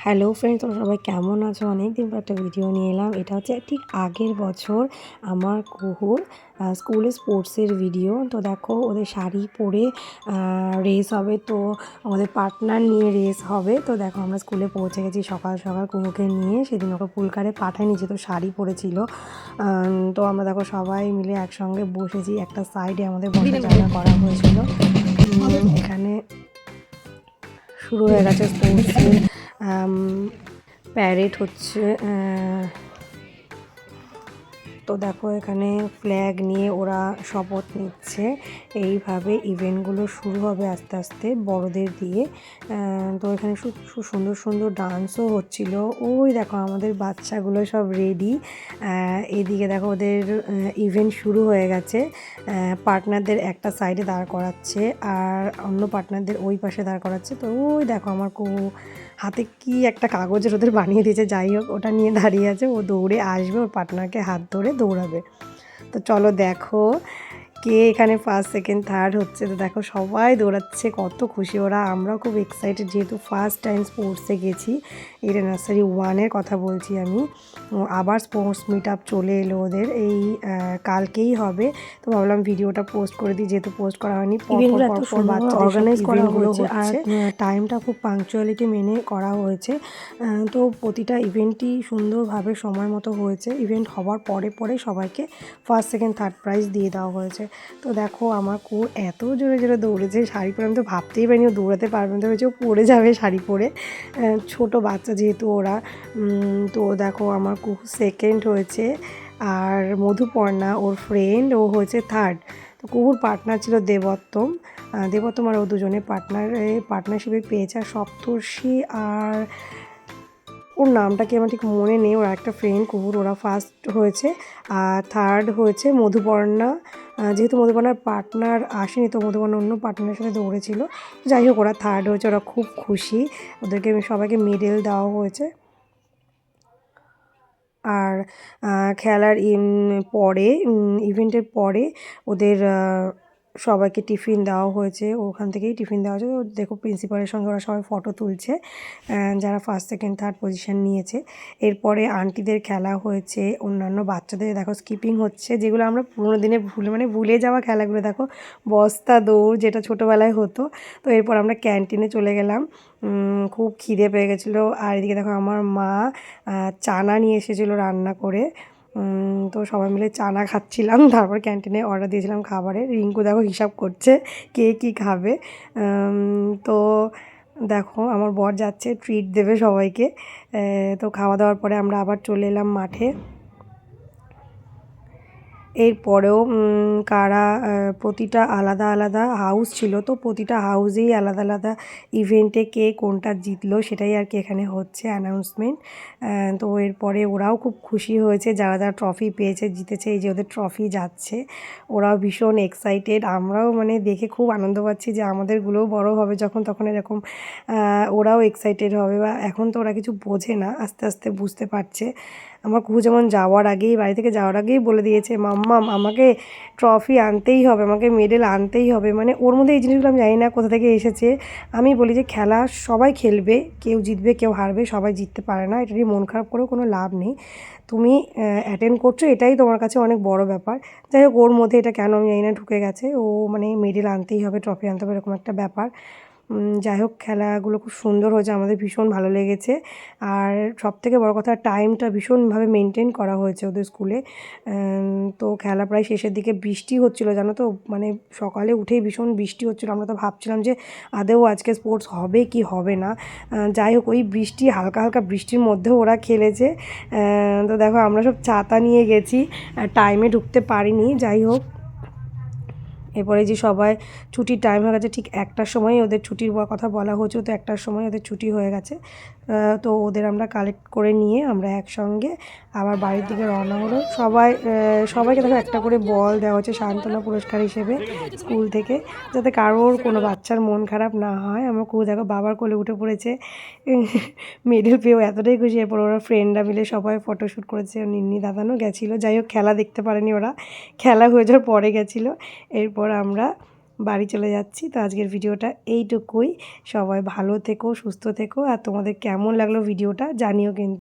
Hello friends, তোমরা সবাই কেমন আছো? অনেক দিন পর একটা ভিডিও নিয়ে এলাম। এটা হচ্ছে ঠিক আগের বছর আমার কুহুর স্কুলে স্পোর্টসের ভিডিও। তো দেখো ওদের শাড়ি পরে রেস হবে, তো আমাদের পার্টনার নিয়ে রেস হবে। তো দেখো আমরা স্কুলে পৌঁছে গেছি সকাল সকাল কুহুকে নিয়ে। সেদিন ওকে পুলকারে পাঠায়নি, যেহেতু শাড়ি পরেছিল। তো আমরা দেখো সবাই মিলে একসঙ্গে বসেছি, একটা সাইডে আমাদের বসার জায়গা করা হয়েছিল। এখানে শুরু হয়ে গেছে স্পোর্টসের প্যারেড হচ্ছে। তো দেখো এখানে ফ্ল্যাগ নিয়ে ওরা শপথ নিচ্ছে। এইভাবে ইভেন্টগুলো শুরু হবে আস্তে আস্তে বড়দের দিয়ে। তো এখানে সুন্দর সুন্দর ডান্সও হচ্ছিল। ওই দেখো আমাদের বাচ্চাগুলো সব রেডি। এদিকে দেখো ওদের ইভেন্ট শুরু হয়ে গেছে। পার্টনারদের একটা সাইডে দাঁড় করাচ্ছে আর অন্য পার্টনারদের ওই পাশে দাঁড় করাচ্ছে। তো ওই দেখো আমার হাতে কি একটা কাগজের ওদের বানিয়ে দিয়েছে, যাই হোক ওটা নিয়ে দাঁড়িয়ে আছে। ও দৌড়ে আসবে, ওর পার্টনারকে হাত ধরে দৌড়াবে। তো চলো দেখো কে এখানে ফার্স্ট সেকেন্ড থার্ড হচ্ছে। তো দেখো সবাই দৌড়াচ্ছে, কত খুশি ওরা। আমরাও খুব এক্সাইটেড, যেহেতু ফার্স্ট টাইম স্পোর্টসে গেছি। এটা নার্সারি 1-এর কথা বলছি আমি। আবার স্পোর্টস মিট আপ চলে এলো ওদের, এই কালকেই হবে। তো ভাবলাম ভিডিওটা পোস্ট করে দিই, যেহেতু পোস্ট করা হয়নি। ইভেন্টগুলো এত সুন্দর অর্গানাইজ করা হয়েছে আর টাইমটা খুব পাংচুয়ালিটি মেনে করা হয়েছে। তো প্রতিটা ইভেন্টই সুন্দরভাবে সময় মতো হয়েছে। ইভেন্ট হওয়ার পরে পরে সবাইকে ফার্স্ট সেকেন্ড থার্ড প্রাইজ দিয়ে দেওয়া হয়েছে। তো দেখো আমার এত জোরে জোরে দৌড়েছে, শাড়ি পরে আমি তো ভাবতেই পারিনি ও দৌড়াতে পারবে না। তো হয়েছে ও পড়ে যাবে শাড়ি পরে, ছোট বাচ্চা যেহেতু ওরা। তো দেখো আমার সেকেন্ড হয়েছে, আর মধুপর্ণা ওর ফ্রেন্ড ও হয়েছে থার্ড। তো কুহুর পার্টনার ছিল দেবোত্তম। দেবোত্তম আর ও দুজনে পার্টনারশিপে পেয়েছে। আর সপ্তর্ষি আর ওর নামটা কি আমার ঠিক মনে নেই, ওর একটা ফ্রেন্ড কুহুর, ওরা ফার্স্ট হয়েছে। আর থার্ড হয়েছে মধুপর্ণা। যেহেতু মধুপর্ণার পার্টনার আসেনি, তো মধুপর্ণা অন্য পার্টনারের সাথে দৌড়েছিল। যাই হোক ওরা থার্ড হয়েছে, ওরা খুব খুশি। ওদেরকে সবাইকে মেডেল দেওয়া হয়েছে। আর খেলার পরে ইভেন্টের পরে ওদের সবাইকে টিফিন দেওয়া হয়েছে, ওখান থেকেই টিফিন দেওয়া হয়েছে। দেখো প্রিন্সিপালের সঙ্গে ওরা সবাই ফটো তুলছে, যারা ফার্স্ট সেকেন্ড থার্ড পজিশন নিয়েছে। এরপরে আন্টিদের খেলা হয়েছে, অন্যান্য বাচ্চাদের দেখো স্কিপিং হচ্ছে, যেগুলো আমরা পুরোনো দিনে ভুলে যাওয়া খেলাগুলো। দেখো বস্তা দৌড়, যেটা ছোটোবেলায় হতো। তো এরপর আমরা ক্যান্টিনে চলে গেলাম, খুব খিদে পেয়ে গেছিলো। আর এদিকে দেখো আমার মা চানা নিয়ে এসেছিলো রান্না করে। তো সবাই মিলে চানা খাচ্ছিলাম। তারপর ক্যান্টিনে অর্ডার দিয়েছিলাম খাবারের। রিঙ্কু দেখো হিসাব করছে কে কী খাবে। তো দেখো আমার বর যাচ্ছে ট্রিট দেবে সবাইকে। তো খাওয়া দাওয়ার পরে আমরা আবার চলে এলাম মাঠে। এরপরেও কারা প্রতিটা আলাদা আলাদা হাউস ছিল, তো প্রতিটা হাউসেই আলাদা আলাদা ইভেন্টে কে কোনটা জিতলো সেটাই আর কি এখানে হচ্ছে অ্যানাউন্সমেন্ট। তো এরপরে ওরাও খুব খুশি হয়েছে, যারা যারা ট্রফি পেয়েছে জিতেছে, এই যে ওদের ট্রফি যাচ্ছে, ওরাও ভীষণ এক্সাইটেড। আমরাও মানে দেখে খুব আনন্দ পাচ্ছি যে আমাদেরগুলোও বড় হবে যখন, তখন এরকম ওরাও এক্সাইটেড হবে। বা এখন তো ওরা কিছু বোঝে না, আস্তে আস্তে বুঝতে পারছে। আমার কুহু যেমন বাড়ি থেকে যাওয়ার আগেই বলে দিয়েছে, মাম্মাম আমাকে ট্রফি আনতেই হবে, আমাকে মেডেল আনতেই হবে। মানে ওর মধ্যে এই জিনিসগুলো আমি জানি না কোথা থেকে এসেছে। আমি বলি যে খেলা সবাই খেলবে, কেউ জিতবে কেউ হারবে, সবাই জিততে পারে না। এটা নিয়ে মন খারাপ করেও কোনো লাভ নেই। তুমি অ্যাটেন্ড করছো, এটাই তোমার কাছে অনেক বড় ব্যাপার। যাই হোক ওর মধ্যে এটা কেন আমি জানি না ঢুকে গেছে। ও মানে মেডেল আনতেই হবে, ট্রফি আনতে হবে, এরকম একটা ব্যাপার। যাই হোক খেলাগুলো খুব সুন্দর হয়েছে, আমাদের ভীষণ ভালো লেগেছে। আর সবথেকে বড় কথা টাইমটা ভীষণভাবে মেনটেন করা হয়েছে ওদের স্কুলে। তো খেলা প্রায় শেষের দিকে বৃষ্টি হচ্ছিলো, জানো তো, মানে সকালে উঠেই ভীষণ বৃষ্টি হচ্ছিলো। আমরা তো ভাবছিলাম যে আদৌ আজকে স্পোর্টস হবে কি হবে না। যাই হোক ওই বৃষ্টি, হালকা হালকা বৃষ্টির মধ্যেও ওরা খেলেছে। তো দেখো আমরা সব ছাতা নিয়ে গেছি, টাইমে ঢুকতে পারিনি। যাই হোক এরপরে যে সবাই ছুটির টাইম হয়ে গেছে, ঠিক 1টার সময় ওদের ছুটির কথা বলা হয়েছিল, তো 1টার সময় ওদের ছুটি হয়ে গেছে। তো ওদের আমরা কালেক্ট করে নিয়ে আমরা একসঙ্গে আবার বাড়ির দিকে রওনা হলো। সবাইকে দেখো একটা করে বল দেওয়া হচ্ছে সান্ত্বনা পুরস্কার হিসেবে স্কুল থেকে, যাতে কারোর কোনো বাচ্চার মন খারাপ না হয়। আমার দেখো বাবার কোলে উঠে পড়েছে মেডেল পেয়েও এতটাই খুশি। এরপর ওরা ফ্রেন্ডরা মিলে সবাই ফটোশ্যুট করেছে, নিন্নি দাদানও গেছিলো। যাই হোক খেলা দেখতে পারেনি ওরা, খেলা হয়ে যাওয়ার পরে গেছিলো। এরপর আমরা বাড়ি চলে যাচ্ছি। তো আজকের ভিডিওটা এইটুকুই। সবাই ভালো থেকো, সুস্থ থেকো, আর তোমাদের কেমন লাগলো ভিডিওটা জানিও কিন্তু।